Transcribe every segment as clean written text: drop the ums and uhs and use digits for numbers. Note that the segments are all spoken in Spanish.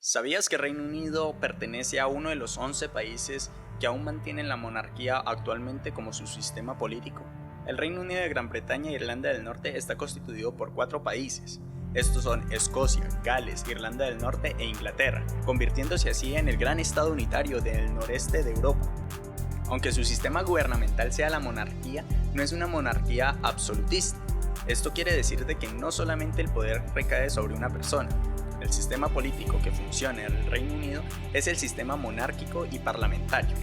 ¿Sabías que Reino Unido pertenece a uno de los 11 países que aún mantienen la monarquía actualmente como su sistema político? El Reino Unido de Gran Bretaña e Irlanda del Norte está constituido por 4 países. Estos son Escocia, Gales, Irlanda del Norte e Inglaterra, convirtiéndose así en el gran estado unitario del noreste de Europa. Aunque su sistema gubernamental sea la monarquía, no es una monarquía absolutista. Esto quiere decir de que no solamente el poder recae sobre una persona. El sistema político que funciona en el Reino Unido es el sistema monárquico y parlamentario.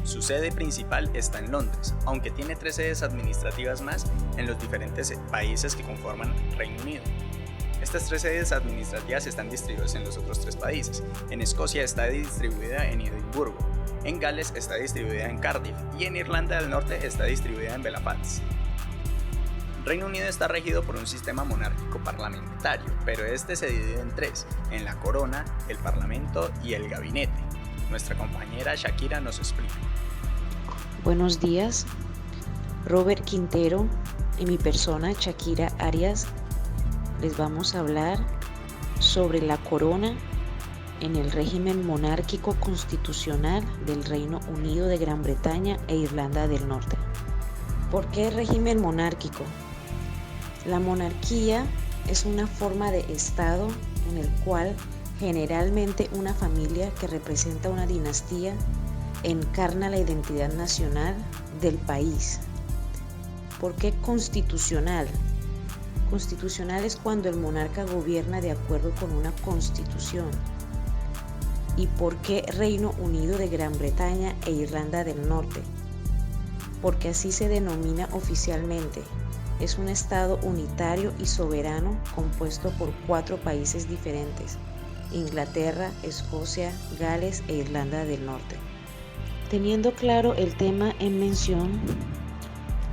Su sede principal está en Londres, aunque tiene 3 sedes administrativas más en los diferentes países que conforman Reino Unido. Estas 3 sedes administrativas están distribuidas en los otros 3 países. En Escocia está distribuida en Edimburgo, en Gales está distribuida en Cardiff y en Irlanda del Norte está distribuida en Belfast. Reino Unido está regido por un sistema monárquico parlamentario, pero este se divide en 3, en la corona, el parlamento y el gabinete. Nuestra compañera Shakira nos explica. Buenos días, Robert Quintero y mi persona Shakira Arias les vamos a hablar sobre la corona en el régimen monárquico constitucional del Reino Unido de Gran Bretaña e Irlanda del Norte. ¿Por qué régimen monárquico? La monarquía es una forma de estado en el cual generalmente una familia que representa una dinastía encarna la identidad nacional del país. ¿Por qué constitucional? Constitucional es cuando el monarca gobierna de acuerdo con una constitución. ¿Y por qué Reino Unido de Gran Bretaña e Irlanda del Norte? Porque así se denomina oficialmente. Es un estado unitario y soberano compuesto por 4 países diferentes: Inglaterra, Escocia, Gales e Irlanda del Norte. Teniendo claro el tema en mención,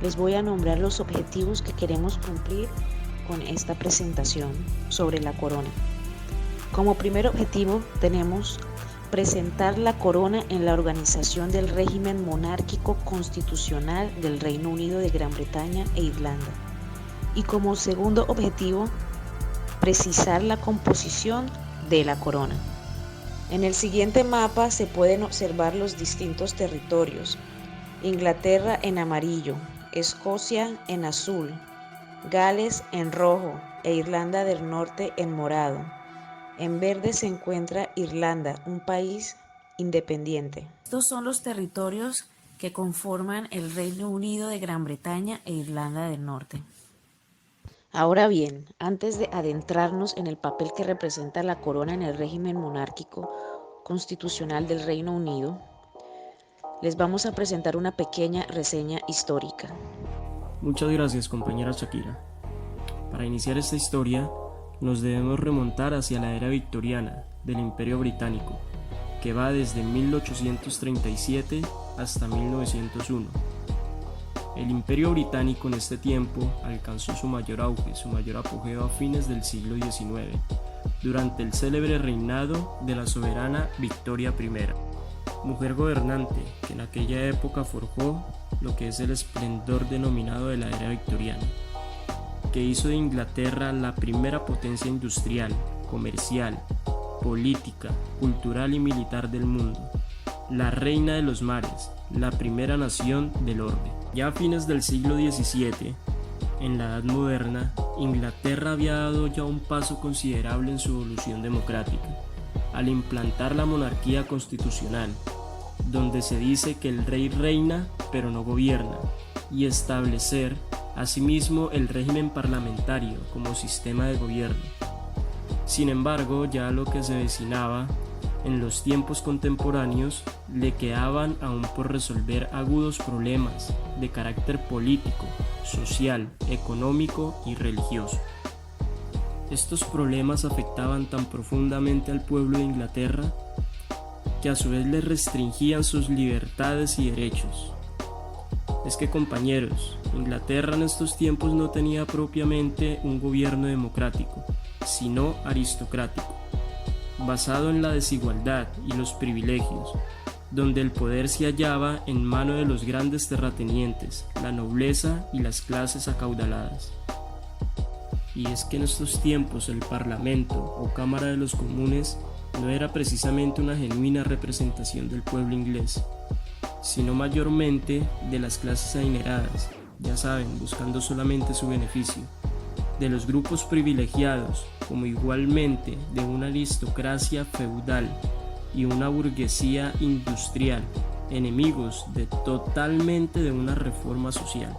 les voy a nombrar los objetivos que queremos cumplir con esta presentación sobre la corona. Como primer objetivo tenemos presentar la corona en la organización del régimen monárquico constitucional del Reino Unido de Gran Bretaña e Irlanda. Y como segundo objetivo, precisar la composición de la corona. En el siguiente mapa se pueden observar los distintos territorios: Inglaterra en amarillo, Escocia en azul, Gales en rojo e Irlanda del Norte en morado. En verde se encuentra Irlanda, un país independiente. Estos son los territorios que conforman el Reino Unido de Gran Bretaña e Irlanda del Norte. Ahora bien, antes de adentrarnos en el papel que representa la corona en el régimen monárquico constitucional del Reino Unido, les vamos a presentar una pequeña reseña histórica. Muchas gracias, compañera Shakira. Para iniciar esta historia, nos debemos remontar hacia la era victoriana del Imperio Británico, que va desde 1837 hasta 1901. El Imperio Británico en este tiempo alcanzó su mayor auge, su mayor apogeo a fines del siglo XIX, durante el célebre reinado de la soberana Victoria I, mujer gobernante que en aquella época forjó lo que es el esplendor denominado de la era victoriana, que hizo de Inglaterra la primera potencia industrial, comercial, política, cultural y militar del mundo, la reina de los mares, la primera nación del orbe. Ya a fines del siglo XVII, en la Edad Moderna, Inglaterra había dado ya un paso considerable en su evolución democrática, al implantar la monarquía constitucional, donde se dice que el rey reina pero no gobierna, y establecer asimismo el régimen parlamentario como sistema de gobierno. Sin embargo, ya lo que se avecinaba en los tiempos contemporáneos le quedaban aún por resolver agudos problemas de carácter político, social, económico y religioso. Estos problemas afectaban tan profundamente al pueblo de Inglaterra que a su vez le restringían sus libertades y derechos. Es que, compañeros, Inglaterra en estos tiempos no tenía propiamente un gobierno democrático, sino aristocrático, basado en la desigualdad y los privilegios, donde el poder se hallaba en mano de los grandes terratenientes, la nobleza y las clases acaudaladas. Y es que en estos tiempos el Parlamento o Cámara de los Comunes no era precisamente una genuina representación del pueblo inglés, sino mayormente de las clases adineradas, ya saben, buscando solamente su beneficio, de los grupos privilegiados, como igualmente de una aristocracia feudal y una burguesía industrial, enemigos totalmente de una reforma social.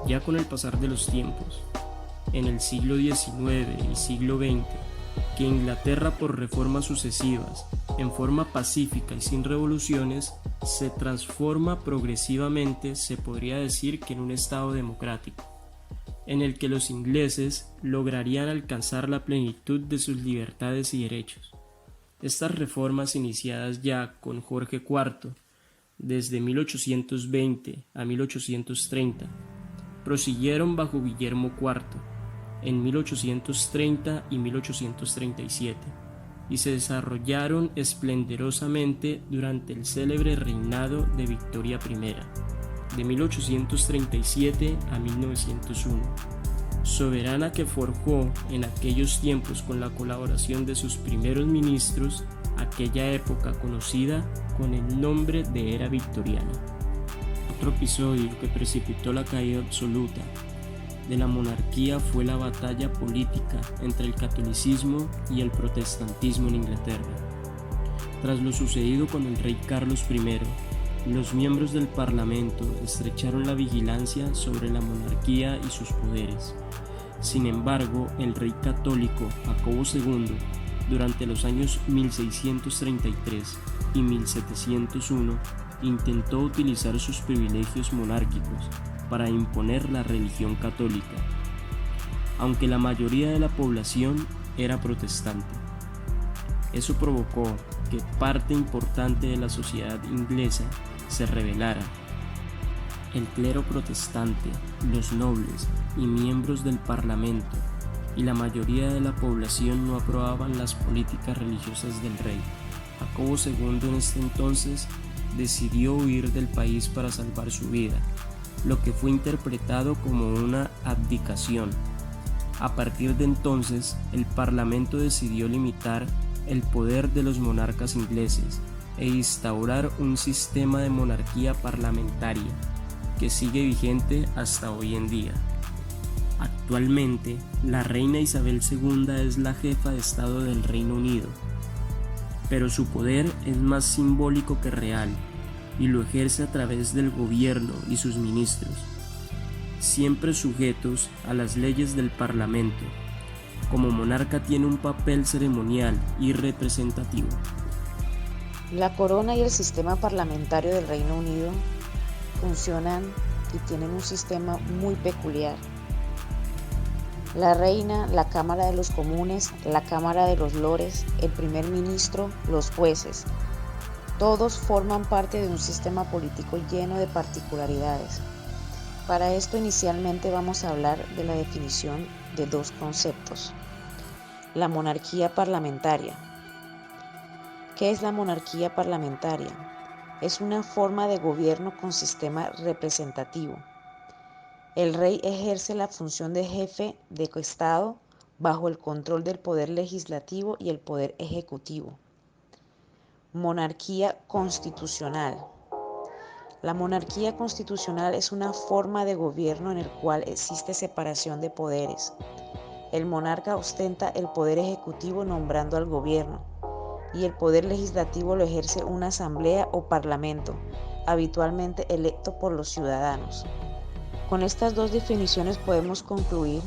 Ya con el pasar de los tiempos, en el siglo XIX y siglo XX, que Inglaterra, por reformas sucesivas, en forma pacífica y sin revoluciones, se transforma progresivamente, se podría decir que en un estado democrático, en el que los ingleses lograrían alcanzar la plenitud de sus libertades y derechos. Estas reformas, iniciadas ya con Jorge IV, desde 1820 a 1830, prosiguieron bajo Guillermo IV en 1830 y 1837 y se desarrollaron esplendorosamente durante el célebre reinado de Victoria I, de 1837 a 1901, soberana que forjó en aquellos tiempos, con la colaboración de sus primeros ministros, aquella época conocida con el nombre de Era Victoriana. Otro episodio que precipitó la caída absoluta de la monarquía fue la batalla política entre el catolicismo y el protestantismo en Inglaterra. Tras lo sucedido con el rey Carlos I, los miembros del Parlamento estrecharon la vigilancia sobre la monarquía y sus poderes. Sin embargo, el rey católico Jacobo II, durante los años 1633 y 1701, intentó utilizar sus privilegios monárquicos para imponer la religión católica, aunque la mayoría de la población era protestante. Eso provocó que parte importante de la sociedad inglesa se rebelara. El clero protestante, los nobles y miembros del parlamento y la mayoría de la población no aprobaban las políticas religiosas del rey. Jacobo II en este entonces decidió huir del país para salvar su vida, lo que fue interpretado como una abdicación. A partir de entonces, el parlamento decidió limitar el poder de los monarcas ingleses e instaurar un sistema de monarquía parlamentaria que sigue vigente hasta hoy en día. Actualmente, la reina Isabel II es la jefa de Estado del Reino Unido, pero su poder es más simbólico que real y lo ejerce a través del gobierno y sus ministros, siempre sujetos a las leyes del Parlamento. Como monarca tiene un papel ceremonial y representativo. La corona y el sistema parlamentario del Reino Unido funcionan y tienen un sistema muy peculiar. La reina, la Cámara de los Comunes, la Cámara de los Lores, el primer ministro, los jueces, todos forman parte de un sistema político lleno de particularidades. Para esto inicialmente vamos a hablar de la definición de dos conceptos. La monarquía parlamentaria. ¿Qué es la monarquía parlamentaria? Es una forma de gobierno con sistema representativo. El rey ejerce la función de jefe de Estado bajo el control del poder legislativo y el poder ejecutivo. Monarquía constitucional. La monarquía constitucional es una forma de gobierno en el cual existe separación de poderes. El monarca ostenta el poder ejecutivo nombrando al gobierno y el poder legislativo lo ejerce una asamblea o parlamento, habitualmente electo por los ciudadanos. Con estas dos definiciones podemos concluir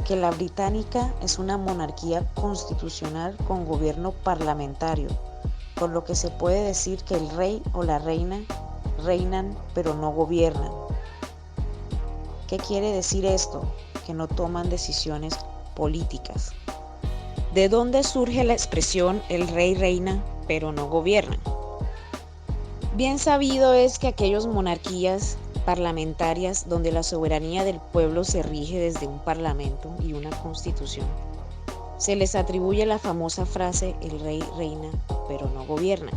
que la británica es una monarquía constitucional con gobierno parlamentario, por lo que se puede decir que el rey o la reina reinan pero no gobiernan. ¿Qué quiere decir esto? Que no toman decisiones políticas. ¿De dónde surge la expresión el rey reina pero no gobierna? Bien sabido es que aquellas monarquías parlamentarias donde la soberanía del pueblo se rige desde un parlamento y una constitución, se les atribuye la famosa frase el rey reina pero no gobierna.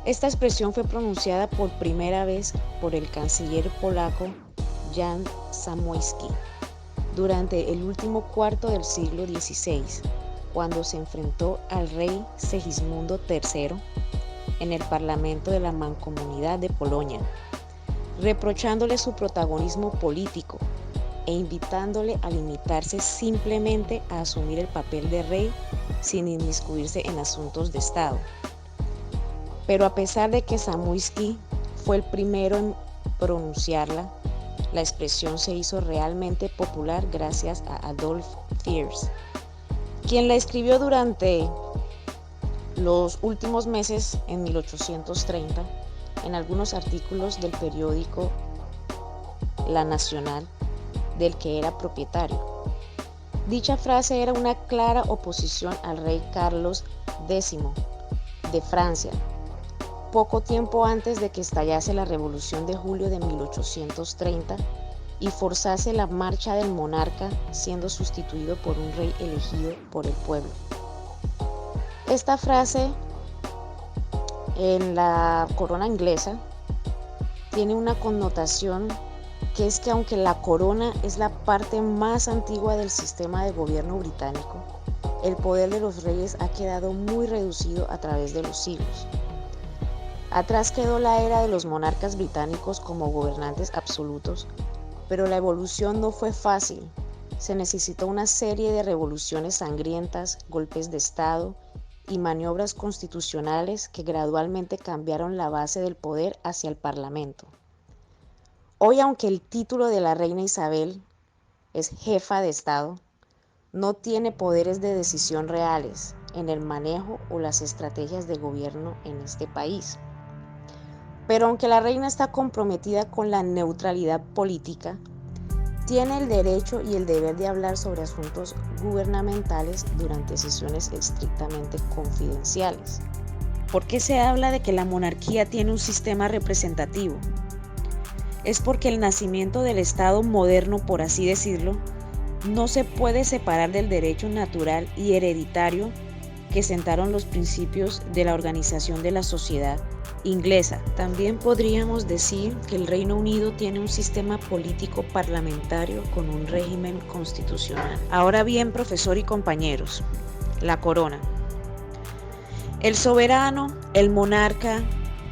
Esta expresión fue pronunciada por primera vez por el canciller polaco Jan Zamoyski durante el último cuarto del siglo XVI, cuando se enfrentó al rey Segismundo III en el Parlamento de la Mancomunidad de Polonia, reprochándole su protagonismo político e invitándole a limitarse simplemente a asumir el papel de rey sin inmiscuirse en asuntos de Estado. Pero a pesar de que Zamoyski fue el primero en pronunciarla, la expresión se hizo realmente popular gracias a Adolf Thiers, quien la escribió durante los últimos meses en 1830 en algunos artículos del periódico La Nacional, del que era propietario. Dicha frase era una clara oposición al rey Carlos X de Francia, poco tiempo antes de que estallase la Revolución de Julio de 1830 y forzase la marcha del monarca, siendo sustituido por un rey elegido por el pueblo. Esta frase en la corona inglesa tiene una connotación que es que aunque la corona es la parte más antigua del sistema de gobierno británico, el poder de los reyes ha quedado muy reducido a través de los siglos. Atrás quedó la era de los monarcas británicos como gobernantes absolutos, pero la evolución no fue fácil. Se necesitó una serie de revoluciones sangrientas, golpes de Estado y maniobras constitucionales que gradualmente cambiaron la base del poder hacia el Parlamento. Hoy, aunque el título de la reina Isabel es jefa de Estado, no tiene poderes de decisión reales en el manejo o las estrategias de gobierno en este país. Pero aunque la reina está comprometida con la neutralidad política, tiene el derecho y el deber de hablar sobre asuntos gubernamentales durante sesiones estrictamente confidenciales. ¿Por qué se habla de que la monarquía tiene un sistema representativo? Es porque el nacimiento del Estado moderno, por así decirlo, no se puede separar del derecho natural y hereditario que sentaron los principios de la organización de la sociedad inglesa. También podríamos decir que el Reino Unido tiene un sistema político parlamentario con un régimen constitucional. Ahora bien, profesor y compañeros, la corona. El soberano, el monarca,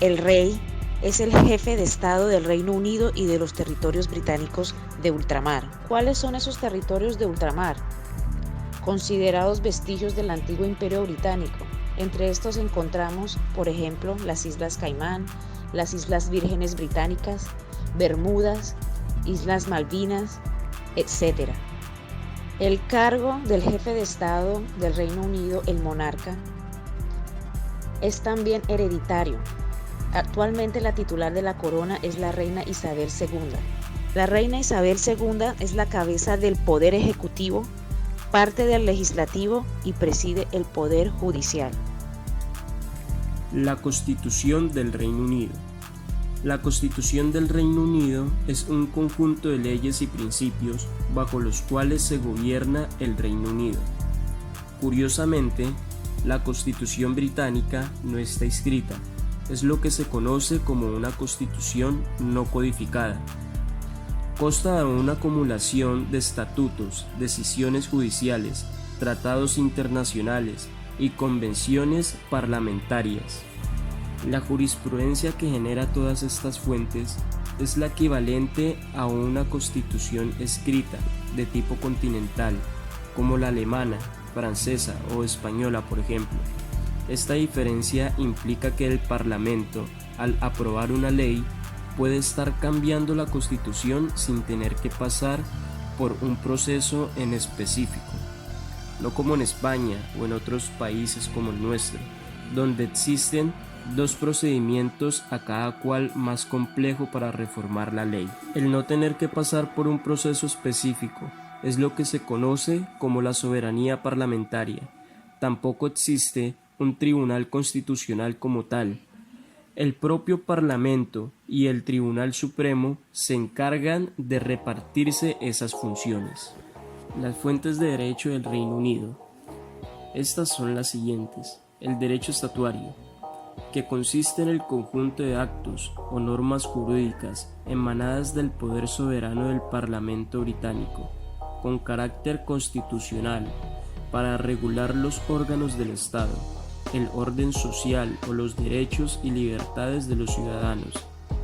el rey, es el jefe de Estado del Reino Unido y de los territorios británicos de ultramar. ¿Cuáles son esos territorios de ultramar? Considerados vestigios del antiguo Imperio Británico. Entre estos encontramos, por ejemplo, las Islas Caimán, las Islas Vírgenes Británicas, Bermudas, Islas Malvinas, etc. El cargo del jefe de Estado del Reino Unido, el monarca, es también hereditario. Actualmente la titular de la corona es la reina Isabel II. La reina Isabel II es la cabeza del poder ejecutivo, parte del legislativo y preside el poder judicial. La Constitución del Reino Unido. La Constitución del Reino Unido es un conjunto de leyes y principios bajo los cuales se gobierna el Reino Unido. Curiosamente, la Constitución británica no está escrita, es lo que se conoce como una Constitución no codificada. Consta de una acumulación de estatutos, decisiones judiciales, tratados internacionales y convenciones parlamentarias. La jurisprudencia que genera todas estas fuentes es la equivalente a una constitución escrita de tipo continental, como la alemana, francesa o española, por ejemplo. Esta diferencia implica que el Parlamento, al aprobar una ley, puede estar cambiando la Constitución sin tener que pasar por un proceso en específico, no como en España o en otros países como el nuestro, donde existen dos procedimientos a cada cual más complejo para reformar la ley. El no tener que pasar por un proceso específico es lo que se conoce como la soberanía parlamentaria. Tampoco existe un tribunal constitucional como tal. El propio Parlamento y el Tribunal Supremo se encargan de repartirse esas funciones. Las fuentes de derecho del Reino Unido. Estas son las siguientes. El derecho estatuario, que consiste en el conjunto de actos o normas jurídicas emanadas del poder soberano del Parlamento británico, con carácter constitucional, para regular los órganos del Estado, el orden social o los derechos y libertades de los ciudadanos.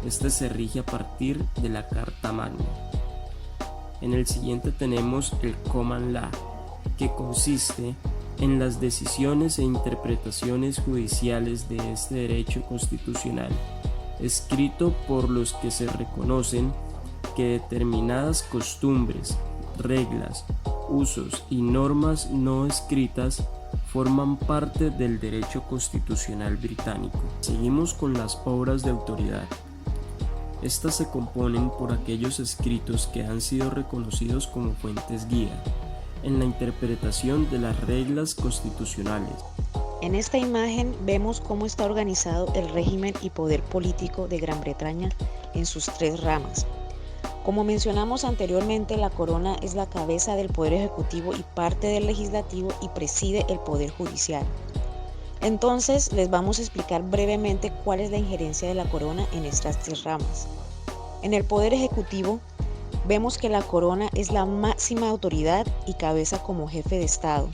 Este se rige a partir de la Carta Magna. En el siguiente tenemos el Common Law, que consiste en las decisiones e interpretaciones judiciales de este derecho constitucional, escrito por los que se reconocen que determinadas costumbres, reglas, usos y normas no escritas forman parte del derecho constitucional británico. Seguimos con las obras de autoridad. Estas se componen por aquellos escritos que han sido reconocidos como fuentes guía en la interpretación de las reglas constitucionales. En esta imagen vemos cómo está organizado el régimen y poder político de Gran Bretaña en sus tres ramas. Como mencionamos anteriormente, la corona es la cabeza del poder ejecutivo y parte del legislativo y preside el poder judicial. Entonces les vamos a explicar brevemente cuál es la injerencia de la corona en estas tres ramas. En el poder ejecutivo vemos que la corona es la máxima autoridad y cabeza como jefe de Estado,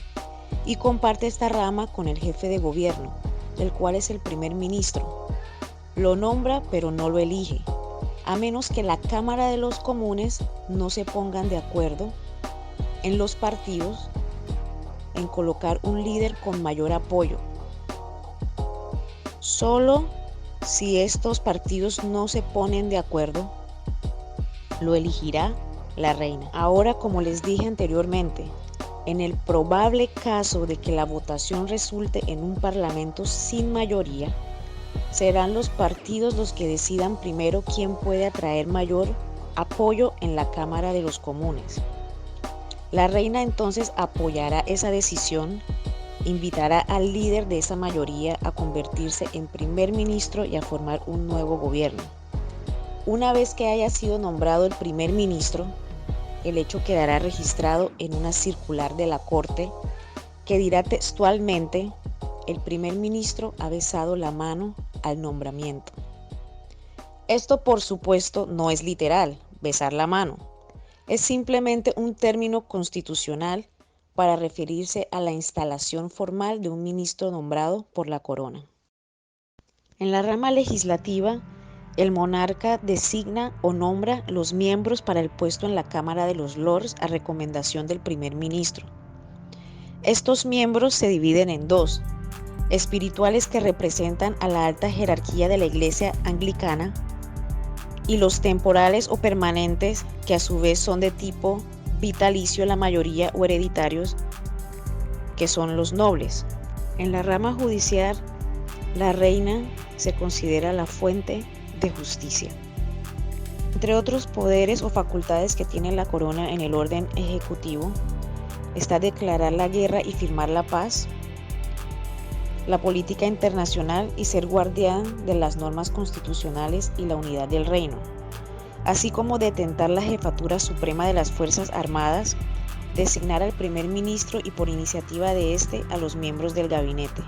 y comparte esta rama con el jefe de gobierno, el cual es el primer ministro. Lo nombra pero no lo elige, a menos que la Cámara de los Comunes no se pongan de acuerdo en los partidos en colocar un líder con mayor apoyo. Solo si estos partidos no se ponen de acuerdo, lo elegirá la reina. Ahora, como les dije anteriormente, en el probable caso de que la votación resulte en un parlamento sin mayoría, serán los partidos los que decidan primero quién puede atraer mayor apoyo en la Cámara de los Comunes. La reina entonces apoyará esa decisión, invitará al líder de esa mayoría a convertirse en primer ministro y a formar un nuevo gobierno. Una vez que haya sido nombrado el primer ministro, el hecho quedará registrado en una circular de la Corte que dirá textualmente: el primer ministro ha besado la mano al nombramiento. Esto, por supuesto, no es literal, besar la mano. Es simplemente un término constitucional para referirse a la instalación formal de un ministro nombrado por la corona. En la rama legislativa, el monarca designa o nombra los miembros para el puesto en la Cámara de los Lords a recomendación del primer ministro. Estos miembros se dividen en dos: espirituales, que representan a la alta jerarquía de la Iglesia anglicana, y los temporales o permanentes, que a su vez son de tipo vitalicio la mayoría o hereditarios, que son los nobles. En la rama judicial, la reina se considera la fuente de justicia. Entre otros poderes o facultades que tiene la corona en el orden ejecutivo está declarar la guerra y firmar la paz, la política internacional y ser guardián de las normas constitucionales y la unidad del reino, así como detentar la jefatura suprema de las Fuerzas Armadas, designar al primer ministro y, por iniciativa de este, a los miembros del gabinete.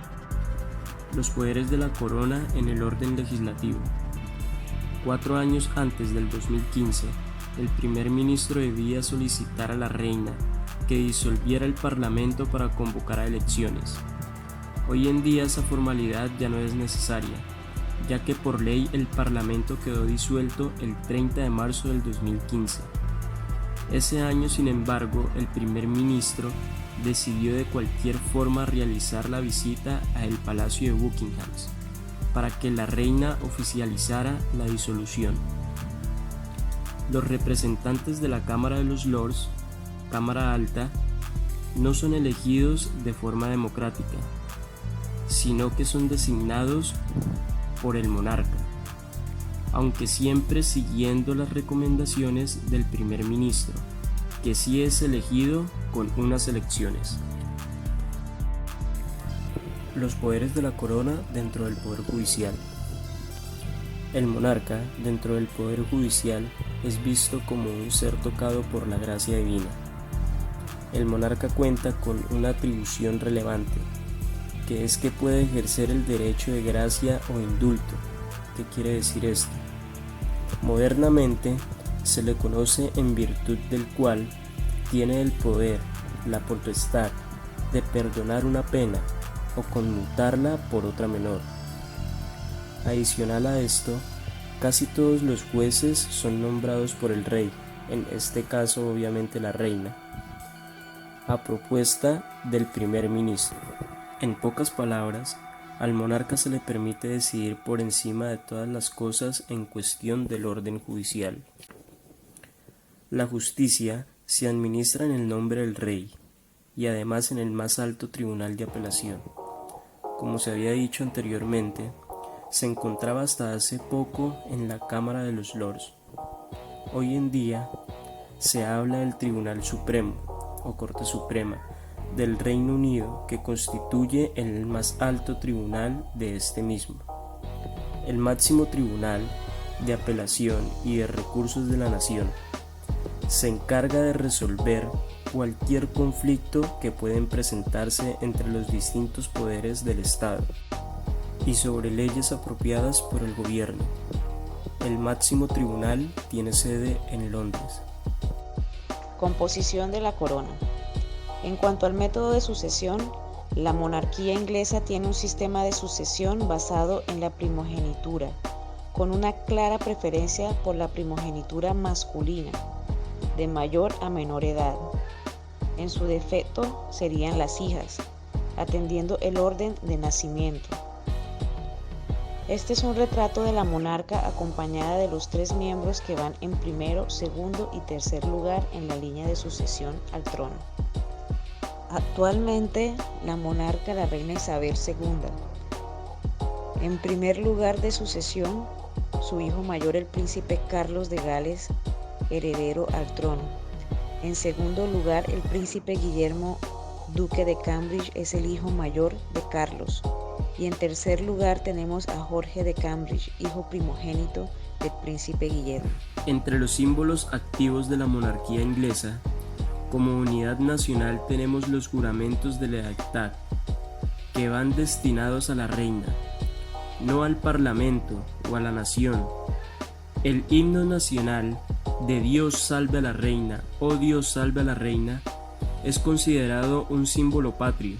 Los poderes de la corona en el orden legislativo. 4 años antes del 2015, el primer ministro debía solicitar a la reina que disolviera el parlamento para convocar a elecciones. Hoy en día esa formalidad ya no es necesaria, ya que por ley el parlamento quedó disuelto el 30 de marzo del 2015. Ese año, sin embargo, el primer ministro decidió de cualquier forma realizar la visita a el Palacio de Buckingham para que la reina oficializara la disolución. Los representantes de la Cámara de los Lords, Cámara Alta, no son elegidos de forma democrática, sino que son designados por el monarca, aunque siempre siguiendo las recomendaciones del primer ministro, que sí es elegido con unas elecciones. Los poderes de la corona dentro del Poder Judicial. El monarca, dentro del Poder Judicial, es visto como un ser tocado por la gracia divina. El monarca cuenta con una atribución relevante, que es que puede ejercer el derecho de gracia o indulto. ¿Qué quiere decir esto? Modernamente se le conoce en virtud del cual tiene el poder, la potestad de perdonar una pena o conmutarla por otra menor. Adicional a esto, casi todos los jueces son nombrados por el rey, en este caso obviamente la reina, a propuesta del primer ministro. En pocas palabras, al monarca se le permite decidir por encima de todas las cosas en cuestión del orden judicial. La justicia se administra en el nombre del rey y además en el más alto tribunal de apelación. Como se había dicho anteriormente, se encontraba hasta hace poco en la Cámara de los Lores. Hoy en día se habla del Tribunal Supremo o Corte Suprema del Reino Unido, que constituye el más alto tribunal de este mismo. El máximo tribunal de apelación y de recursos de la nación se encarga de resolver cualquier conflicto que pueden presentarse entre los distintos poderes del Estado y sobre leyes apropiadas por el gobierno. El máximo tribunal tiene sede en Londres. Composición de la corona. En cuanto al método de sucesión, la monarquía inglesa tiene un sistema de sucesión basado en la primogenitura, con una clara preferencia por la primogenitura masculina, de mayor a menor edad. En su defecto serían las hijas, atendiendo el orden de nacimiento. Este es un retrato de la monarca acompañada de los 3 miembros que van en primero, segundo y tercer lugar en la línea de sucesión al trono. Actualmente, la monarca, la reina Isabel II. En primer lugar de sucesión, su hijo mayor, el príncipe Carlos de Gales, heredero al trono. En segundo lugar, el príncipe Guillermo, duque de Cambridge, es el hijo mayor de Carlos. Y en tercer lugar tenemos a Jorge de Cambridge, hijo primogénito del príncipe Guillermo. Entre los símbolos activos de la monarquía inglesa, como unidad nacional tenemos los juramentos de lealtad, que van destinados a la reina, no al parlamento o a la nación. El himno nacional de Dios salve a la reina, oh Dios salve a la reina, es considerado un símbolo patrio.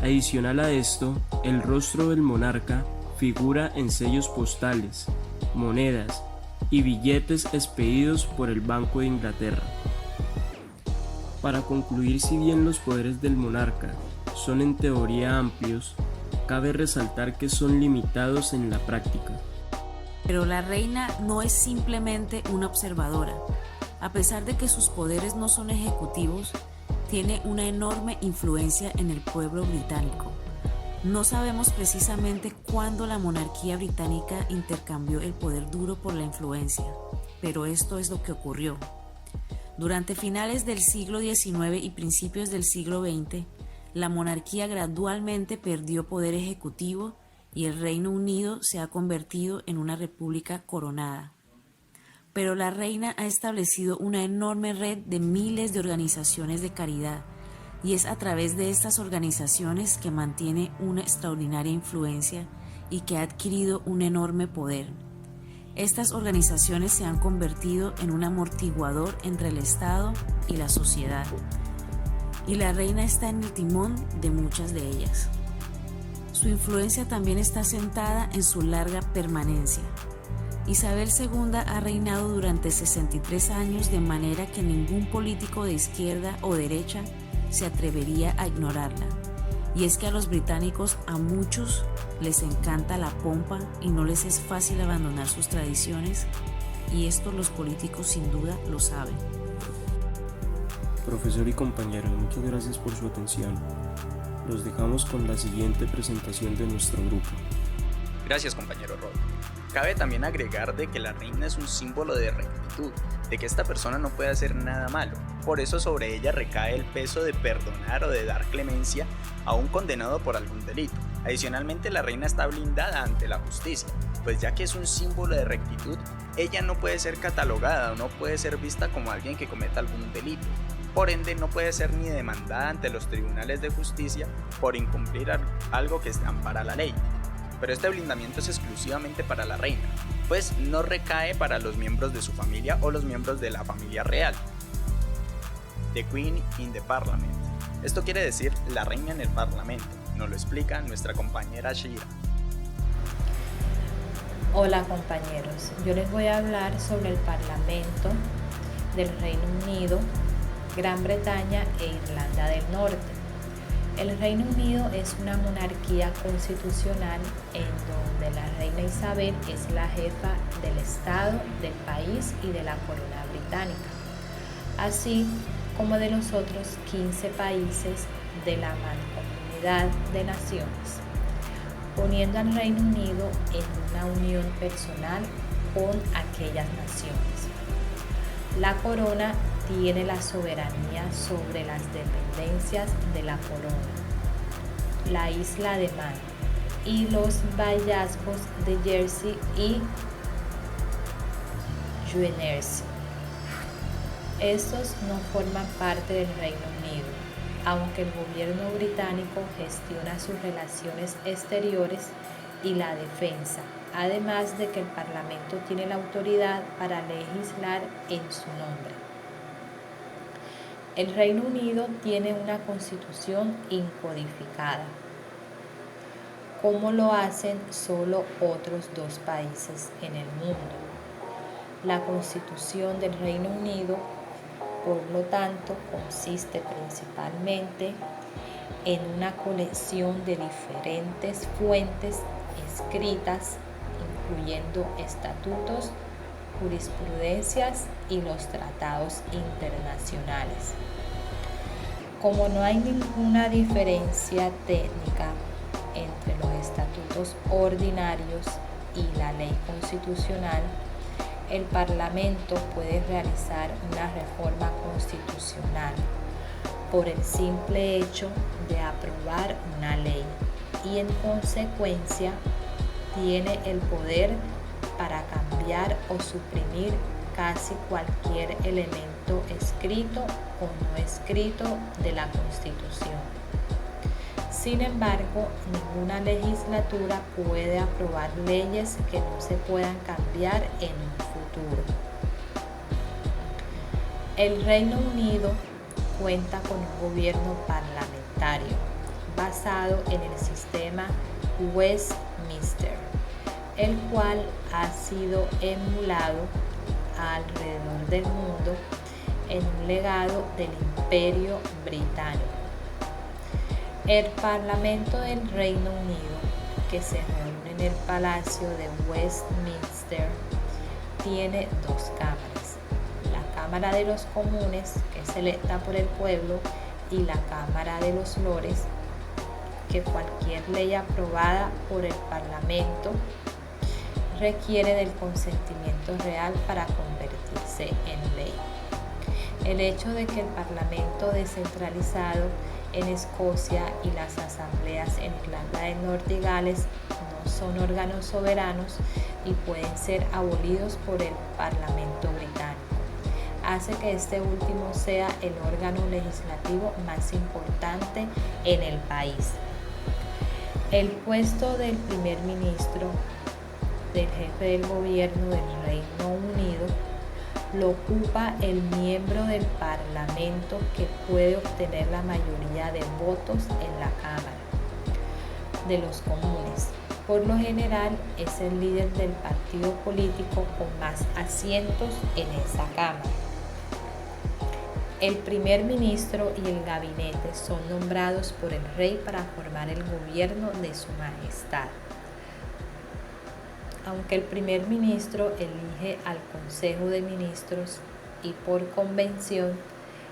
Adicional a esto, el rostro del monarca figura en sellos postales, monedas y billetes expedidos por el Banco de Inglaterra. Para concluir, si bien los poderes del monarca son en teoría amplios, cabe resaltar que son limitados en la práctica. Pero la reina no es simplemente una observadora. A pesar de que sus poderes no son ejecutivos, tiene una enorme influencia en el pueblo británico. No sabemos precisamente cuándo la monarquía británica intercambió el poder duro por la influencia, pero esto es lo que ocurrió. Durante finales del siglo XIX y principios del siglo XX, la monarquía gradualmente perdió poder ejecutivo y el Reino Unido se ha convertido en una república coronada. Pero la reina ha establecido una enorme red de miles de organizaciones de caridad y es a través de estas organizaciones que mantiene una extraordinaria influencia y que ha adquirido un enorme poder. Estas organizaciones se han convertido en un amortiguador entre el Estado y la sociedad, y la reina está en el timón de muchas de ellas. Su influencia también está sentada en su larga permanencia. Isabel II ha reinado durante 63 años de manera que ningún político de izquierda o derecha se atrevería a ignorarla. Y es que a los británicos, a muchos, les encanta la pompa y no les es fácil abandonar sus tradiciones, y esto los políticos sin duda lo saben. Profesor y compañero, muchas gracias por su atención. Los dejamos con la siguiente presentación de nuestro grupo. Gracias, compañero Rob. Cabe también agregar de que la reina es un símbolo de rectitud, de que esta persona no puede hacer nada malo. Por eso sobre ella recae el peso de perdonar o de dar clemencia a un condenado por algún delito. Adicionalmente, la reina está blindada ante la justicia, pues ya que es un símbolo de rectitud, ella no puede ser catalogada o no puede ser vista como alguien que cometa algún delito. Por ende, no puede ser ni demandada ante los tribunales de justicia por incumplir algo que ampara la ley. Pero este blindamiento es exclusivamente para la reina, pues no recae para los miembros de su familia o los miembros de la familia real. The Queen in the Parliament. Esto quiere decir la reina en el Parlamento. Nos lo explica nuestra compañera Shira. Hola compañeros, yo les voy a hablar sobre el Parlamento del Reino Unido, Gran Bretaña e Irlanda del Norte. El Reino Unido es una monarquía constitucional en donde la reina Isabel es la jefa del Estado, del país y de la corona británica, así como de los otros 15 países de la Mancomunidad de Naciones, poniendo al Reino Unido en una unión personal con aquellas naciones. La corona tiene la soberanía sobre las dependencias de la corona, la isla de Man y los vallazgos de Jersey y Guernsey. Estos no forman parte del Reino Unido, aunque el gobierno británico gestiona sus relaciones exteriores y la defensa, además de que el Parlamento tiene la autoridad para legislar en su nombre. El Reino Unido tiene una constitución incodificada, como lo hacen solo otros 2 países en el mundo. La Constitución del Reino Unido, por lo tanto, consiste principalmente en una colección de diferentes fuentes escritas, incluyendo estatutos, jurisprudencias y los tratados internacionales. Como no hay ninguna diferencia técnica entre los estatutos ordinarios y la ley constitucional, el Parlamento puede realizar una reforma constitucional por el simple hecho de aprobar una ley y en consecuencia tiene el poder para cambiar o suprimir casi cualquier elemento escrito o no escrito de la Constitución. Sin embargo, ninguna legislatura puede aprobar leyes que no se puedan cambiar en un futuro. El Reino Unido cuenta con un gobierno parlamentario basado en el sistema Westminster, el cual ha sido emulado alrededor del mundo en un legado del Imperio Británico. El Parlamento del Reino Unido, que se reúne en el Palacio de Westminster, tiene 2 cámaras: la Cámara de los Comunes, que es electa por el pueblo, y la Cámara de los Lores, que cualquier ley aprobada por el Parlamento requiere del consentimiento real para convertirse en ley. El hecho de que el Parlamento descentralizado en Escocia y las asambleas en Irlanda del Norte y Gales no son órganos soberanos y pueden ser abolidos por el Parlamento británico, hace que este último sea el órgano legislativo más importante en el país. El puesto del primer ministro, del jefe del gobierno del Reino Unido, lo ocupa el miembro del Parlamento que puede obtener la mayoría de votos en la Cámara de los Comunes. Por lo general es el líder del partido político con más asientos en esa Cámara. El primer ministro y el gabinete son nombrados por el rey para formar el gobierno de su majestad. Aunque el primer ministro elige al Consejo de Ministros y por convención,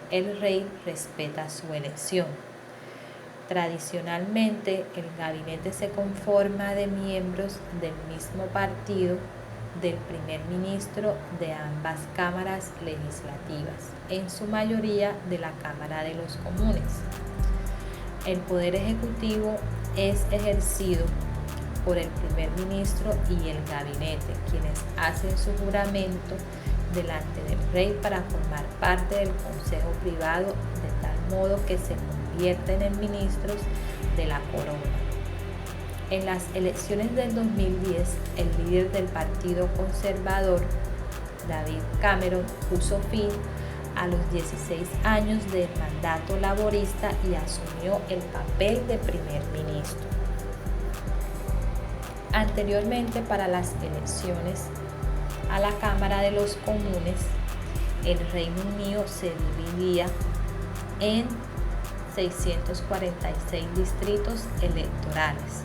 el rey respeta su elección. Tradicionalmente, el gabinete se conforma de miembros del mismo partido del primer ministro de ambas cámaras legislativas, en su mayoría de la Cámara de los Comunes. El poder ejecutivo es ejercido por el primer ministro y el gabinete, quienes hacen su juramento delante del rey para formar parte del consejo privado de tal modo que se convierten en ministros de la corona. En las elecciones del 2010, el líder del Partido Conservador, David Cameron, puso fin a los 16 años del mandato laborista y asumió el papel de primer ministro. Anteriormente, para las elecciones a la Cámara de los Comunes, el Reino Unido se dividía en 646 distritos electorales,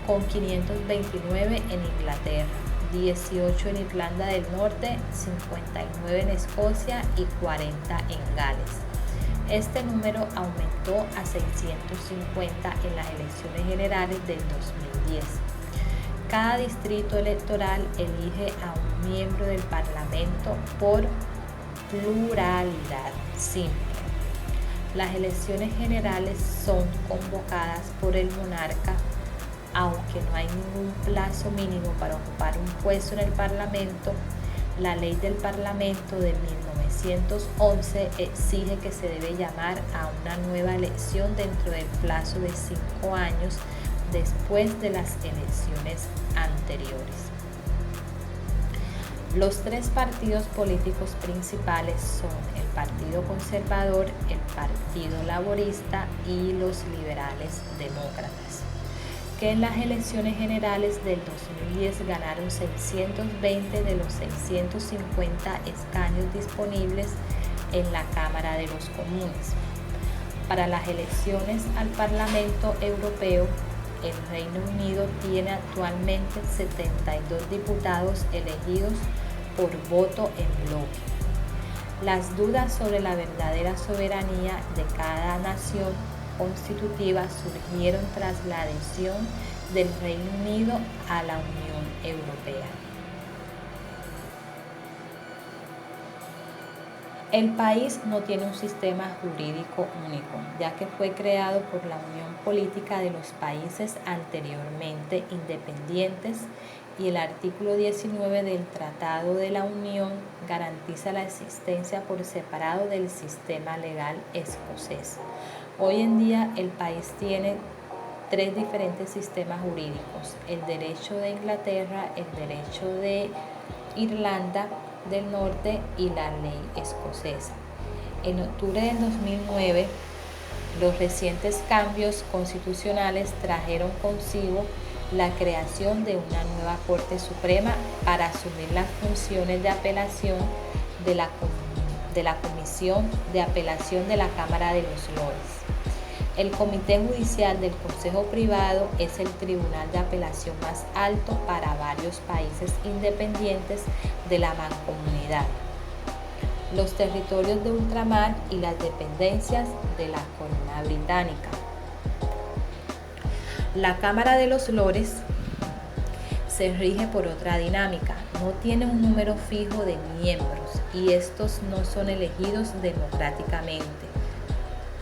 con 529 en Inglaterra, 18 en Irlanda del Norte, 59 en Escocia y 40 en Gales. Este número aumentó a 650 en las elecciones generales del 2010. Cada distrito electoral elige a un miembro del Parlamento por pluralidad simple. Las elecciones generales son convocadas por el monarca, aunque no hay ningún plazo mínimo para ocupar un puesto en el Parlamento. La ley del Parlamento de 1911 exige que se debe llamar a una nueva elección dentro del plazo de 5 años después de las elecciones anteriores. Los tres partidos políticos principales son el Partido Conservador, el Partido Laborista y los Liberales Demócratas, que en las elecciones generales del 2010 ganaron 620 de los 650 escaños disponibles en la Cámara de los Comunes. Para las elecciones al Parlamento Europeo, el Reino Unido tiene actualmente 72 diputados elegidos por voto en bloque. Las dudas sobre la verdadera soberanía de cada nación constitutiva surgieron tras la adhesión del Reino Unido a la Unión Europea. El país no tiene un sistema jurídico único, ya que fue creado por la Unión Política de los Países anteriormente independientes, y el artículo 19 del Tratado de la Unión garantiza la existencia por separado del sistema legal escocés. Hoy en día el país tiene 3 diferentes sistemas jurídicos: el derecho de Inglaterra, el derecho de Irlanda del Norte y la ley escocesa. En octubre del 2009, los recientes cambios constitucionales trajeron consigo la creación de una nueva Corte Suprema para asumir las funciones de apelación de la Comisión de Apelación de la Cámara de los Lores. El Comité Judicial del Consejo Privado es el tribunal de apelación más alto para varios países independientes de la Mancomunidad, los territorios de ultramar y las dependencias de la Corona Británica. La Cámara de los Lores se rige por otra dinámica, no tiene un número fijo de miembros y estos no son elegidos democráticamente.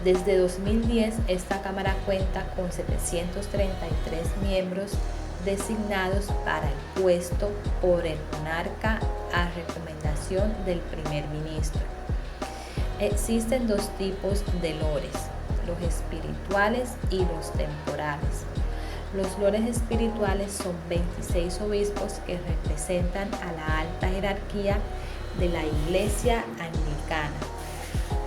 Desde 2010, esta Cámara cuenta con 733 miembros designados para el puesto por el monarca a recomendación del primer ministro. Existen 2 tipos de lores: los espirituales y los temporales. Los lores espirituales son 26 obispos que representan a la alta jerarquía de la Iglesia anglicana.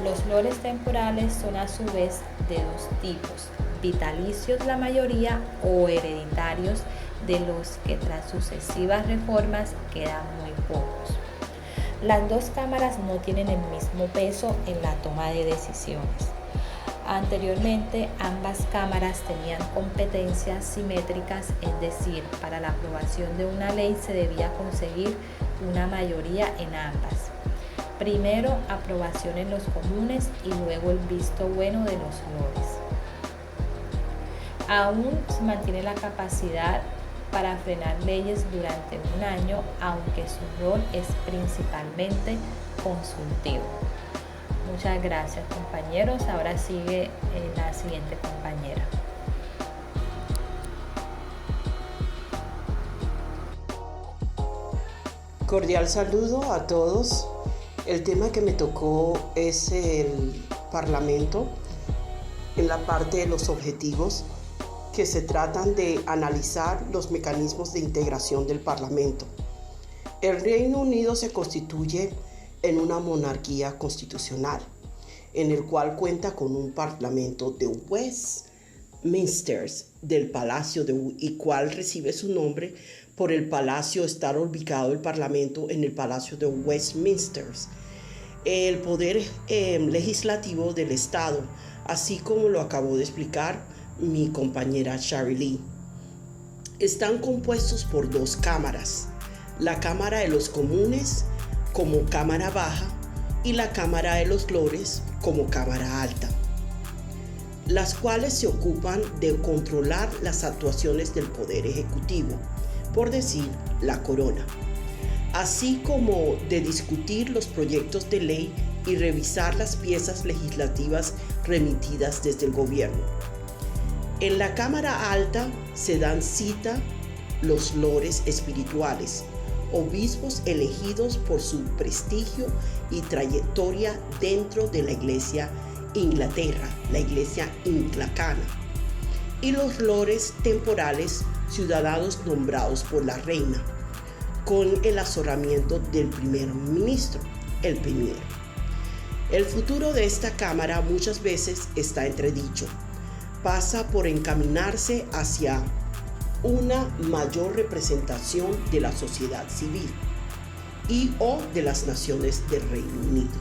Los lores temporales son a su vez de 2 tipos: vitalicios la mayoría o hereditarios, de los que tras sucesivas reformas quedan muy pocos. Las 2 cámaras no tienen el mismo peso en la toma de decisiones. Anteriormente, ambas cámaras tenían competencias simétricas, es decir, para la aprobación de una ley se debía conseguir una mayoría en ambas. Primero, aprobación en los comunes y luego el visto bueno de los lores. Aún se mantiene la capacidad para frenar leyes durante un año, aunque su rol es principalmente consultivo. Muchas gracias, compañeros. Ahora sigue la siguiente compañera. Cordial saludo a todos. El tema que me tocó es el Parlamento, en la parte de los objetivos, que se tratan de analizar los mecanismos de integración del Parlamento. El Reino Unido se constituye en una monarquía constitucional, en el cual cuenta con un parlamento de Westminster del Palacio y cual recibe su nombre por el palacio estar ubicado el parlamento en el Palacio de Westminster. El poder legislativo del Estado, así como lo acabó de explicar mi compañera Shari Lee, están compuestos por dos cámaras: la Cámara de los Comunes como Cámara Baja y la Cámara de los Lores como Cámara Alta, las cuales se ocupan de controlar las actuaciones del Poder Ejecutivo, por decir, la corona, así como de discutir los proyectos de ley y revisar las piezas legislativas remitidas desde el gobierno. En la Cámara Alta se dan cita los lores espirituales, obispos elegidos por su prestigio y trayectoria dentro de la Iglesia Inglaterra, la Iglesia Anglicana, y los lores temporales, ciudadanos nombrados por la reina, con el asesoramiento del primer ministro, el premier. El futuro de esta Cámara muchas veces está entredicho. Pasa por encaminarse hacia una mayor representación de la sociedad civil y o de las naciones del Reino Unido.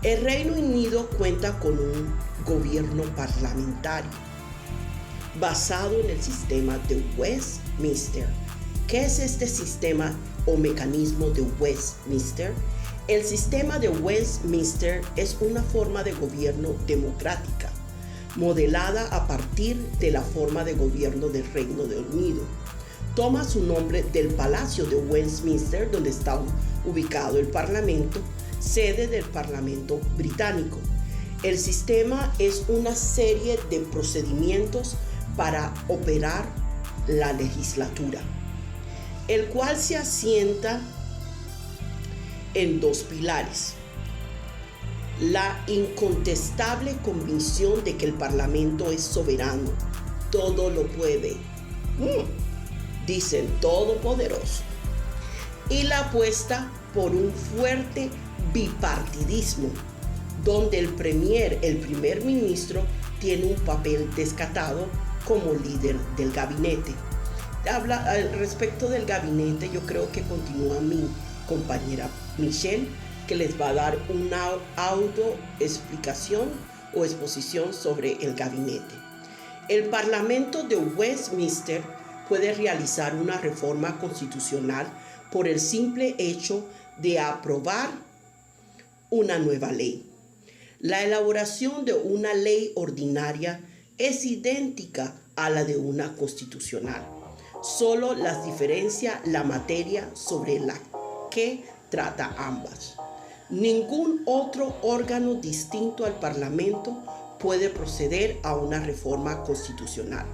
El Reino Unido cuenta con un gobierno parlamentario basado en el sistema de Westminster. ¿Qué es este sistema o mecanismo de Westminster? El sistema de Westminster es una forma de gobierno democrática, modelada a partir de la forma de gobierno del Reino Unido. Toma su nombre del Palacio de Westminster, donde está ubicado el Parlamento, sede del Parlamento británico. El sistema es una serie de procedimientos para operar la legislatura, el cual se asienta en dos pilares: la incontestable convicción de que el Parlamento es soberano, todo lo puede, dicen todopoderoso, y la apuesta por un fuerte bipartidismo, donde el primer ministro, tiene un papel destacado como líder del gabinete. Habla al respecto del gabinete, yo creo que continúa mi compañera Michelle, que les va a dar una autoexplicación o exposición sobre el gabinete. El Parlamento de Westminster puede realizar una reforma constitucional por el simple hecho de aprobar una nueva ley. La elaboración de una ley ordinaria es idéntica a la de una constitucional. Solo las diferencia la materia sobre la que trata ambas. Ningún otro órgano distinto al Parlamento puede proceder a una reforma constitucional.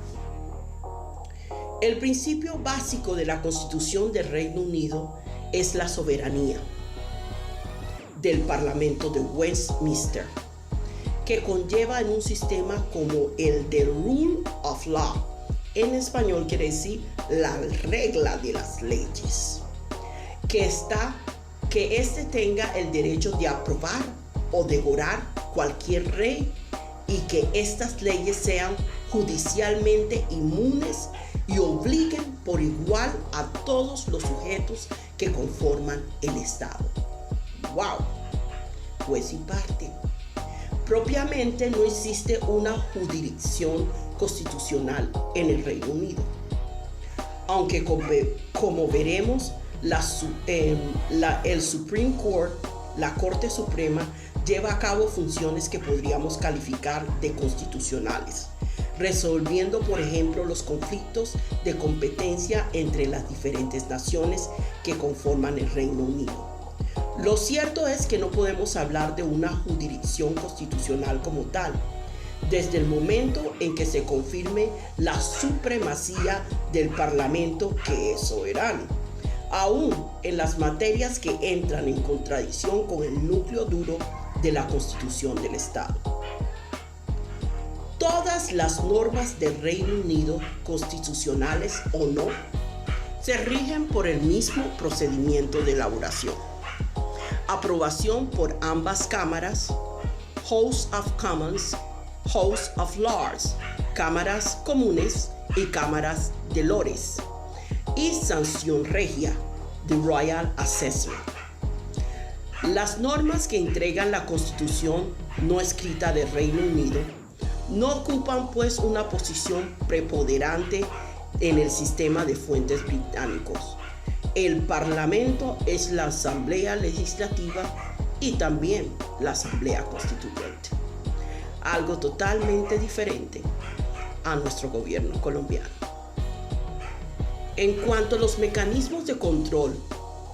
El principio básico de la Constitución del Reino Unido es la soberanía del Parlamento de Westminster, que conlleva en un sistema como el de Rule of Law. En español quiere decir la regla de las leyes, que éste tenga el derecho de aprobar o derogar cualquier ley y que estas leyes sean judicialmente inmunes y obliguen por igual a todos los sujetos que conforman el Estado. ¡Wow! Juez y parte. Propiamente no existe una jurisdicción constitucional en el Reino Unido, aunque como veremos, el Supreme Court, la Corte Suprema, lleva a cabo funciones que podríamos calificar de constitucionales, resolviendo, por ejemplo, los conflictos de competencia entre las diferentes naciones que conforman el Reino Unido. Lo cierto es que no podemos hablar de una jurisdicción constitucional como tal, desde el momento en que se confirme la supremacía del Parlamento, que es soberano, aún en las materias que entran en contradicción con el núcleo duro de la Constitución del Estado. Todas las normas del Reino Unido, constitucionales o no, se rigen por el mismo procedimiento de elaboración. aprobación por ambas cámaras, House of Commons, House of Lords, cámaras comunes y cámaras de lores, y sanción regia, the Royal Assessment. Las normas que entregan la Constitución no escrita del Reino Unido no ocupan pues una posición preponderante en el sistema de fuentes británicos. El Parlamento es la Asamblea Legislativa y también la Asamblea Constituyente. Algo totalmente diferente a nuestro gobierno colombiano. En cuanto a los mecanismos de control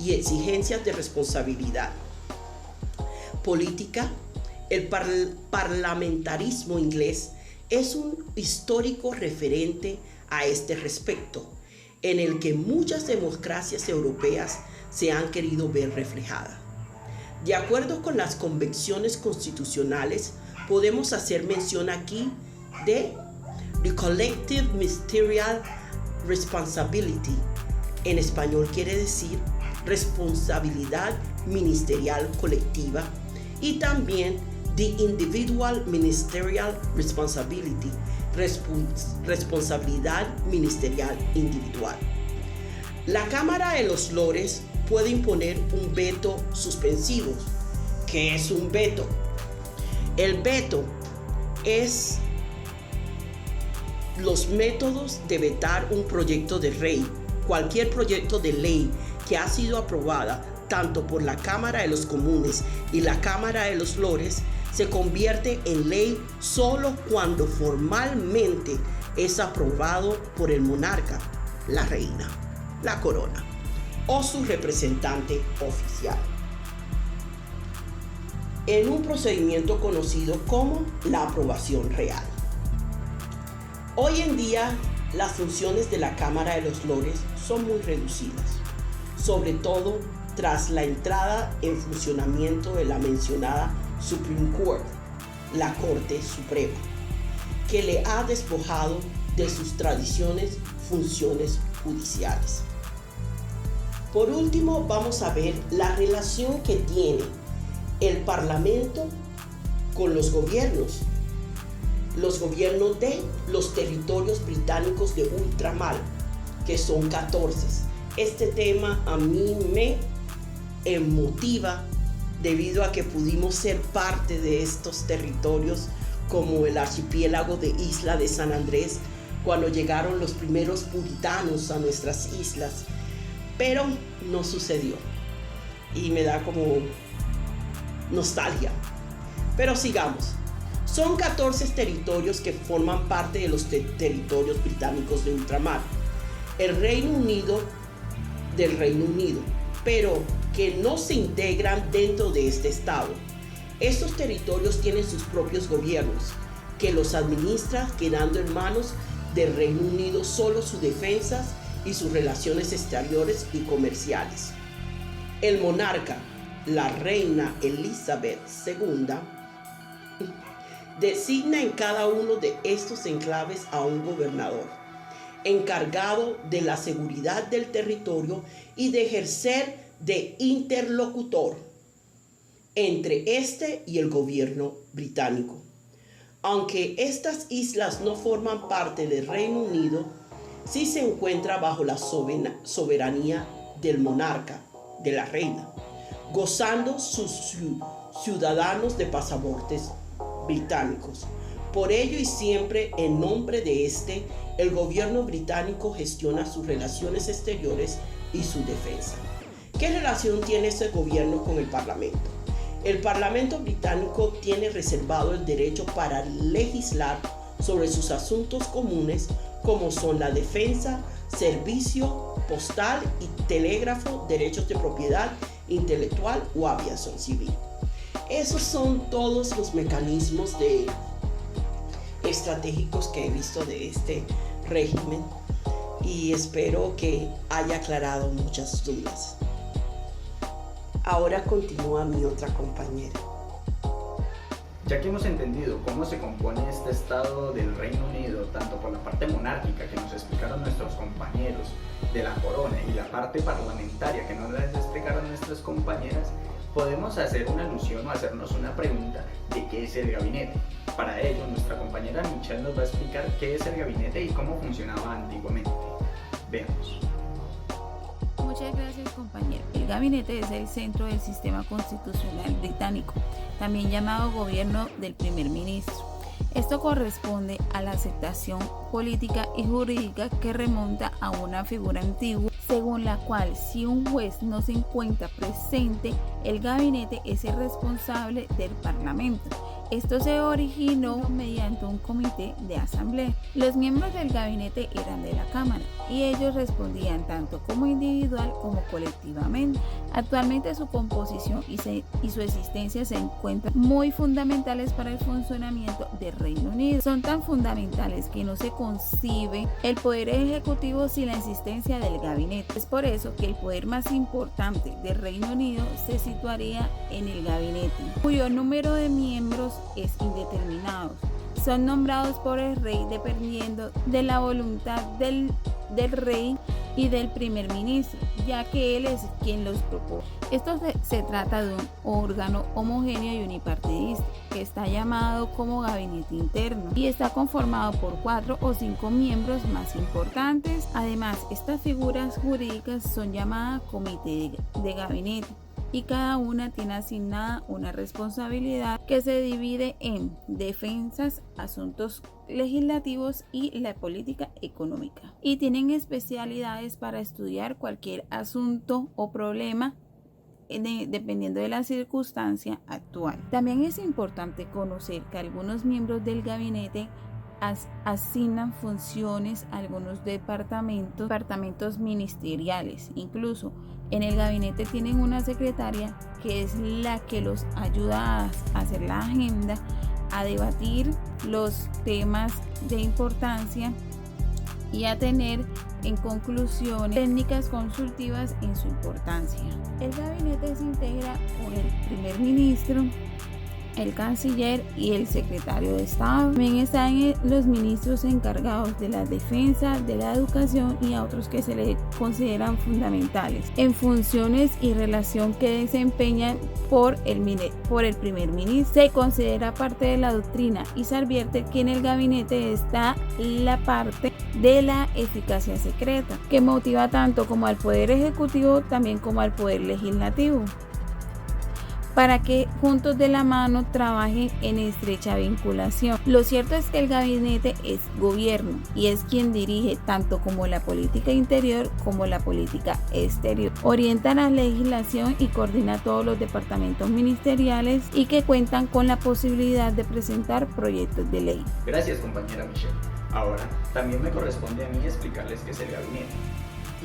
y exigencias de responsabilidad política, el parlamentarismo inglés es un histórico referente a este respecto, en el que muchas democracias europeas se han querido ver reflejadas. De acuerdo con las convenciones constitucionales, podemos hacer mención aquí de the collective ministerial responsibility. En español quiere decir responsabilidad ministerial colectiva, y también the individual ministerial responsibility, responsabilidad ministerial individual. La Cámara de los Lores puede imponer un veto suspensivo. ¿Qué es un veto? El veto es los métodos de vetar un proyecto de ley, cualquier proyecto de ley que ha sido aprobada tanto por la Cámara de los Comunes y la Cámara de los Lores, se convierte en ley solo cuando formalmente es aprobado por el monarca, la reina, la corona o su representante oficial, en un procedimiento conocido como la aprobación real. Hoy en día, las funciones de la Cámara de los Lores son muy reducidas, sobre todo tras la entrada en funcionamiento de la mencionada Supreme Court, la Corte Suprema, que le ha despojado de sus tradiciones funciones judiciales. Por último, vamos a ver la relación que tiene el Parlamento con los gobiernos de los territorios británicos de ultramar, que son 14. Este tema a mí me emotiva debido a que pudimos ser parte de estos territorios, como el archipiélago de Isla de San Andrés, cuando llegaron los primeros puritanos a nuestras islas, pero no sucedió y me da como nostalgia. Pero sigamos. Son 14 territorios que forman parte de los territorios británicos de ultramar, el Reino Unido del Reino Unido, pero que no se integran dentro de este estado. Estos territorios tienen sus propios gobiernos, que los administra, quedando en manos del Reino Unido solo sus defensas y sus relaciones exteriores y comerciales. El monarca, la reina Elizabeth II, designa en cada uno de estos enclaves a un gobernador, encargado de la seguridad del territorio y de ejercer de interlocutor entre este y el gobierno británico. Aunque estas islas no forman parte del Reino Unido, sí se encuentra bajo la soberanía del monarca, de la reina, gozando sus ciudadanos de pasaportes británicos. Por ello y siempre en nombre de este, el gobierno británico gestiona sus relaciones exteriores y su defensa. ¿Qué relación tiene este gobierno con el Parlamento? El Parlamento británico tiene reservado el derecho para legislar sobre sus asuntos comunes, como son la defensa, servicio postal y telégrafo, derechos de propiedad intelectual o aviación civil. Esos son todos los mecanismos estratégicos que he visto de este régimen y espero que haya aclarado muchas dudas. Ahora continúa mi otra compañera. Ya que hemos entendido cómo se compone este estado del Reino Unido, tanto por la parte monárquica que nos explicaron nuestros compañeros de la corona y la parte parlamentaria que nos las explicaron nuestras compañeras, podemos hacer una alusión o hacernos una pregunta de qué es el gabinete. Para ello, nuestra compañera Michelle nos va a explicar qué es el gabinete y cómo funcionaba antiguamente. Veamos. Muchas gracias, compañero. El gabinete es el centro del sistema constitucional británico, también llamado gobierno del primer ministro. Esto corresponde a la aceptación política y jurídica que remonta a una figura antigua, según la cual si un juez no se encuentra presente, el gabinete es el responsable del parlamento. Esto se originó mediante un comité de asamblea. Los miembros del gabinete eran de la Cámara y ellos respondían tanto como individual como colectivamente. Actualmente su composición y su existencia se encuentran muy fundamentales para el funcionamiento del Reino Unido. Son tan fundamentales que no se concibe el poder ejecutivo sin la existencia del gabinete. Es por eso que el poder más importante del Reino Unido se situaría en el gabinete, cuyo número de miembros es indeterminado. Son nombrados por el rey dependiendo de la voluntad del rey y del primer ministro, ya que él es quien los propone. Esto se trata de un órgano homogéneo y unipartidista que está llamado como gabinete interno y está conformado por 4 o 5 miembros más importantes. Además, estas figuras jurídicas son llamadas comité de gabinete y cada una tiene asignada una responsabilidad que se divide en defensas, asuntos legislativos y la política económica, y tienen especialidades para estudiar cualquier asunto o problema dependiendo de la circunstancia actual. También es importante conocer que algunos miembros del gabinete asignan funciones a algunos departamentos ministeriales. Incluso en el gabinete tienen una secretaria que es la que los ayuda a hacer la agenda, a debatir los temas de importancia y a tener en conclusiones técnicas consultivas en su importancia. El gabinete se integra con el primer ministro, el canciller y el secretario de Estado. También están los ministros encargados de la defensa, de la educación y a otros que se le consideran fundamentales en funciones y relación que desempeñan por el primer ministro. Se considera parte de la doctrina y se advierte que en el gabinete está la parte de la eficacia secreta, que motiva tanto como al poder ejecutivo también como al poder legislativo, para que juntos de la mano trabajen en estrecha vinculación. Lo cierto es que el gabinete es gobierno y es quien dirige tanto como la política interior como la política exterior. Orienta la legislación y coordina todos los departamentos ministeriales y que cuentan con la posibilidad de presentar proyectos de ley. Gracias, compañera Michelle. Ahora, también me corresponde a mí explicarles qué es el gabinete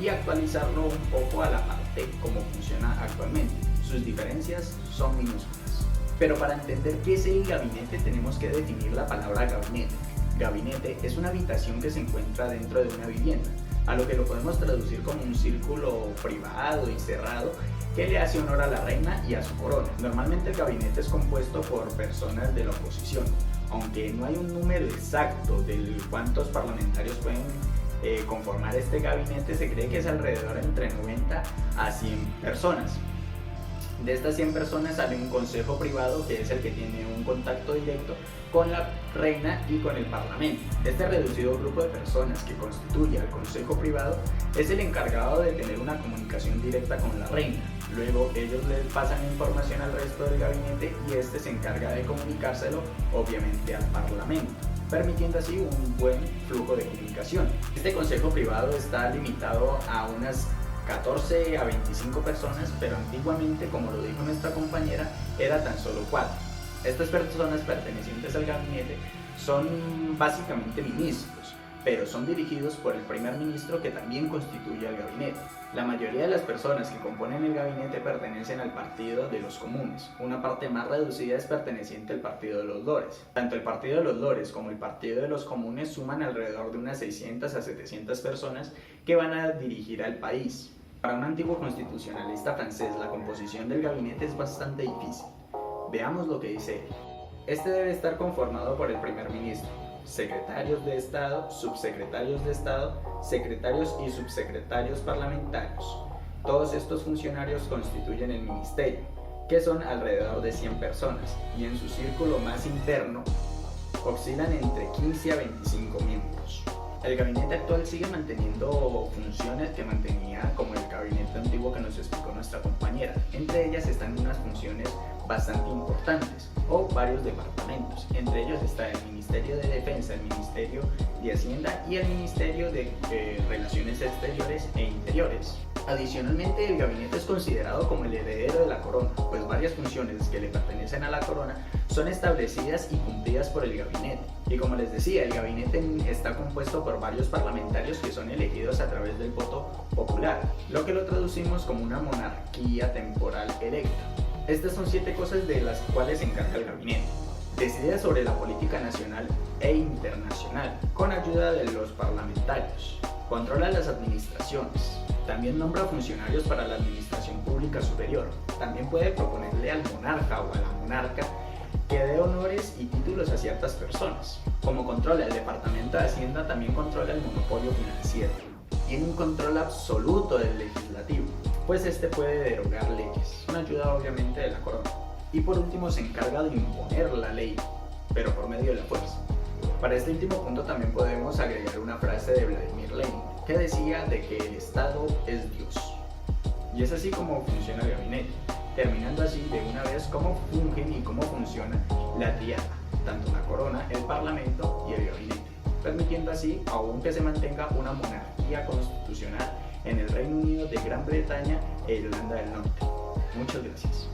y actualizarlo un poco a la parte cómo funciona actualmente. Sus diferencias son minúsculas. Pero para entender qué es el gabinete tenemos que definir la palabra gabinete. Gabinete es una habitación que se encuentra dentro de una vivienda, a lo que lo podemos traducir como un círculo privado y cerrado que le hace honor a la reina y a su corona. Normalmente el gabinete es compuesto por personas de la oposición, aunque no hay un número exacto de cuántos parlamentarios pueden conformar este gabinete. Se cree que es alrededor entre 90 a 100 personas. De estas 100 personas sale un consejo privado que es el que tiene un contacto directo con la reina y con el parlamento. Este reducido grupo de personas que constituye al consejo privado es el encargado de tener una comunicación directa con la reina. Luego ellos le pasan información al resto del gabinete y este se encarga de comunicárselo obviamente al parlamento, permitiendo así un buen flujo de comunicación. Este consejo privado está limitado a unas 14 a 25 personas, pero antiguamente, como lo dijo nuestra compañera, era tan solo 4. Estas personas pertenecientes al gabinete son básicamente ministros, pero son dirigidos por el primer ministro, que también constituye al gabinete. La mayoría de las personas que componen el gabinete pertenecen al Partido de los Comunes. Una parte más reducida es perteneciente al Partido de los Lores. Tanto el Partido de los Lores como el Partido de los Comunes suman alrededor de unas 600 a 700 personas que van a dirigir al país. Para un antiguo constitucionalista francés, la composición del gabinete es bastante difícil. Veamos lo que dice él. Este debe estar conformado por el primer ministro, secretarios de Estado, subsecretarios de Estado, secretarios y subsecretarios parlamentarios. Todos estos funcionarios constituyen el ministerio, que son alrededor de 100 personas, y en su círculo más interno oscilan entre 15 a 25 miembros. El gabinete actual sigue manteniendo funciones que mantenía como el gabinete antiguo que nos explicó nuestra compañera. Entre ellas están unas funciones bastante importantes o varios departamentos. Entre ellos está el Ministerio de Defensa, el Ministerio de Hacienda y el Ministerio de Relaciones Exteriores e Interiores. Adicionalmente, el gabinete es considerado como el heredero de la corona, pues varias funciones que le pertenecen a la corona son establecidas y cumplidas por el gabinete. Y como les decía, el gabinete está compuesto por varios parlamentarios que son elegidos a través del voto popular, lo que lo traducimos como una monarquía temporal electa. Estas son 7 cosas de las cuales se encarga el gabinete. Decide sobre la política nacional e internacional con ayuda de los parlamentarios. Controla las administraciones. También nombra funcionarios para la administración pública superior. También puede proponerle al monarca o a la monarca que dé honores y títulos a ciertas personas. Como controla el Departamento de Hacienda, también controla el monopolio financiero. Tiene un control absoluto del legislativo, pues este puede derogar leyes, con ayuda obviamente de la corona. Y por último se encarga de imponer la ley, pero por medio de la fuerza. Para este último punto también podemos agregar una frase de Vladimir Lenin, que decía de que el Estado es Dios. Y es así como funciona el gabinete, terminando así de una vez cómo fungen y cómo funciona la tríada, tanto la corona, el parlamento y el gabinete, permitiendo así aún que se mantenga una monarquía constitucional en el Reino Unido de Gran Bretaña e Irlanda del Norte. Muchas gracias.